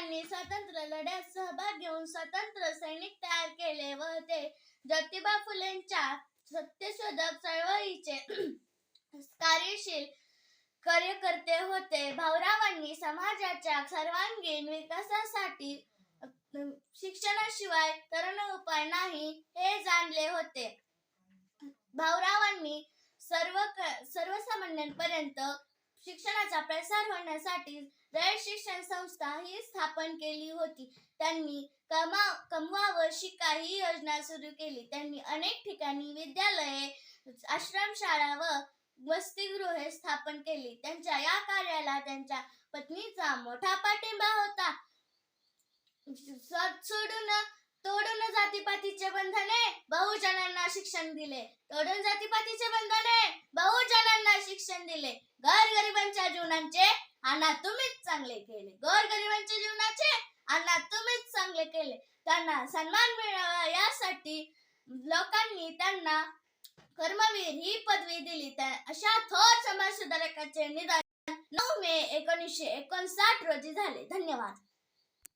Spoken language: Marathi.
यांनी स्वातंत्र्य लढ्यात सहभाग घेऊन स्वतंत्र सैनिक तयार केले व ते ज्योतिबा फुलेंच्या सत्यशोधक चळवळीचे कार्यशील कार्यकर्ते होते. भाऊरावांनी समाजाच्या सर्वांगीण विकासासाठी शिक्षणाशिवाय तरुण उपाय नाही हे जाणले होते. भाऊरावांनी सर्वसामान्यांपर्यंत शिक्षणाचा प्रसार होण्यासाठी रयत शिक्षण संस्था ही स्थापन केली होती. त्यांनी कमवा व शिका ही योजना सुरू केली. त्यांनी अनेक ठिकाणी विद्यालये, आश्रमशाळा व वसतिगृहे स्थापन केली. त्यांच्या या कार्याला त्यांच्या पत्नीचा मोठा पाठिंबा होता. तोडून जातीपातीचे बंधने बहुजनांना शिक्षण दिले. तोडून जातीपातीचे बंधने बहुजनांना शिक्षण दिले. गोरगरिबांच्या जीवनाचे अण्णा तुम्हीच चांगले केले. गोरगरिबांच्या जीवनाचे अण्णा तुम्हीच चांगले केले. त्यांना सन्मान मिळावा यासाठी लोकांनी त्यांना कर्मवीर ही पदवी दिली. अशा थोर समाजसुधारकाचे निधन 9 मे 1959 रोजी झाले. धन्यवाद.